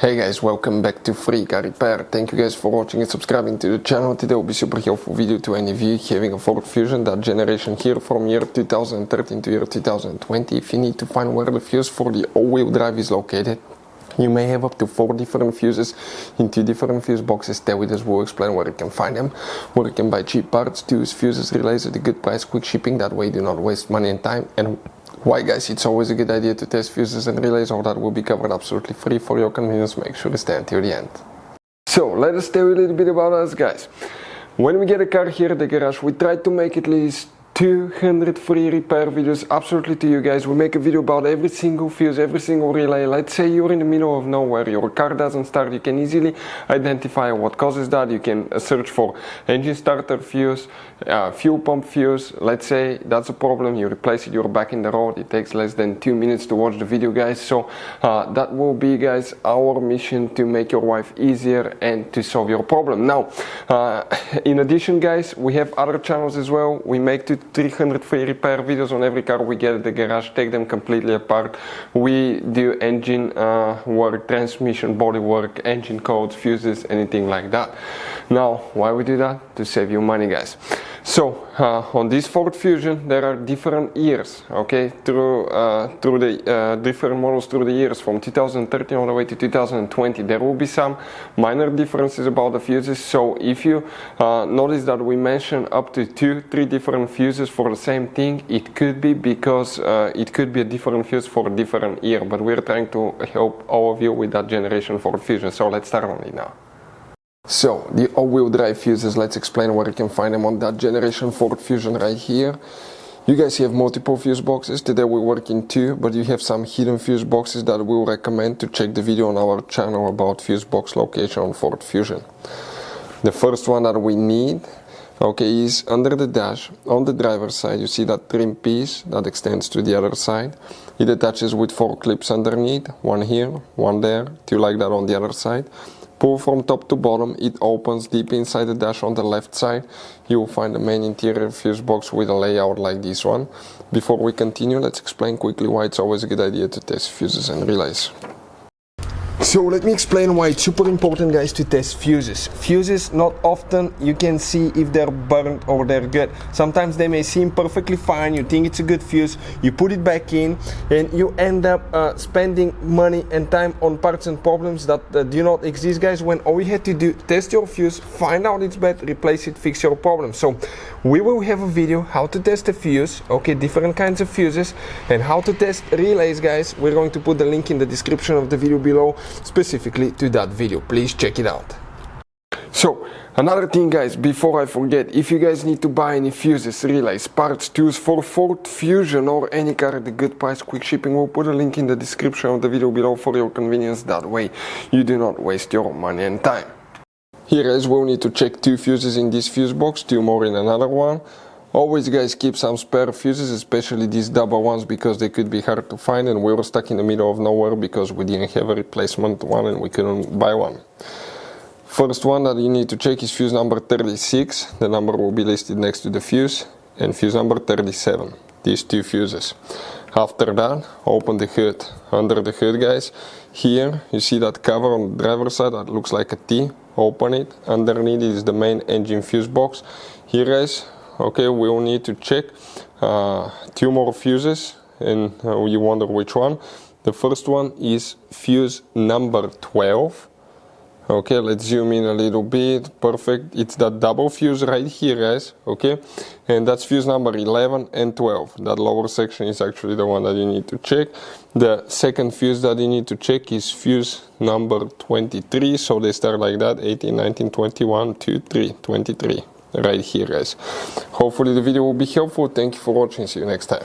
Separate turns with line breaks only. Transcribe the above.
Hey guys, welcome back to Free Car Repair. Thank you guys for watching and subscribing to the channel. Today will be super helpful video to any of you having a Ford Fusion, that generation here from year 2013 to year 2020. If you need to find where the fuse for the all-wheel drive is located, you may have up to 4 different fuses in 2 different fuse boxes. Stay with us, we'll explain where you can find them, where you can buy cheap parts, tools, fuses, relays at a good price, quick shipping, that way you do not waste money and time, and why guys it's always a good idea to test fuses and relays. All that will be covered absolutely free for your convenience. Make sure to stay until the end. So let us tell you a little bit about us guys. When we get a car here at the garage, we try to make at least 200 free repair videos absolutely to you guys. We make a video about every single fuse, every single relay. Let's say you're in the middle of nowhere, your car doesn't start, you can easily identify what causes that. You can search for engine starter fuse, fuel pump fuse. Let's say that's a problem, you replace it, you're back in the road. It takes less than 2 minutes to watch the video guys. So that will be guys our mission, to make your life easier and to solve your problem. Now in addition guys, we have other channels as well. We make 300 free repair videos on every car we get at the garage, take them completely apart. We do engine work, transmission, body work, engine codes, fuses, anything like that. Now why we do that? To save you money guys. So on this Ford Fusion there are different years, okay, through the different models through the years from 2013 all the way to 2020. There will be some minor differences about the fuses. So if you notice that we mention up to 2-3 different fuses for the same thing, it could be because it could be a different fuse for a different year, but we're trying to help all of you with that generation Ford Fusion. So let's start on it now. So the all-wheel drive fuses, let's explain where you can find them on that generation Ford Fusion right here. You guys have multiple fuse boxes. Today we work in 2, but you have some hidden fuse boxes that we'll recommend to check the video on our channel about fuse box location on Ford Fusion. The first one that we need, okay, is under the dash. On the driver's side you see that trim piece that extends to the other side. It attaches with 4 clips underneath, one here, one there, 2 like that on the other side. Pull from top to bottom, it opens deep inside the dash on the left side. You will find the main interior fuse box with a layout like this one. Before we continue, let's explain quickly why it's always a good idea to test fuses and relays. So let me explain why it's super important guys to test fuses. Fuses, not often you can see if they're burnt or they're good. Sometimes they may seem perfectly fine, you think it's a good fuse, you put it back in and you end up spending money and time on parts and problems that do not exist guys, when all you had to do, test your fuse, find out it's bad, replace it, fix your problem. So we will have a video how to test a fuse, okay, different kinds of fuses, and how to test relays guys. We're going to put the link in the description of the video below specifically to that video. Please check it out. So another thing guys, before I forget, if you guys need to buy any fuses, relays, parts, tools for Ford Fusion or any car at a good price, quick shipping, we'll put a link in the description of the video below for your convenience. That way you do not waste your money and time. Here as well, need to check 2 fuses in this fuse box, 2 more in another one. Always guys keep some spare fuses, especially these double ones, because they could be hard to find, and we were stuck in the middle of nowhere because we didn't have a replacement one and we couldn't buy one. First one that you need to check is fuse number 36. The number will be listed next to the fuse, and fuse number 37. These 2 fuses. After that, open the hood. Under the hood guys, here you see that cover on the driver's side that looks like a T. Open it. Underneath is the main engine fuse box. Here guys, okay, we will need to check 2 more fuses, and you wonder which one. The first one is fuse number 12. Okay, let's zoom in a little bit. Perfect. It's that double fuse right here guys, okay, and that's fuse number 11 and 12. That lower section is actually the one that you need to check. The second fuse that you need to check is fuse number 23. So they start like that: 18, 19, 21, 2, 3, 23. Right here guys. Hopefully the video will be helpful. Thank you for watching. See you next time.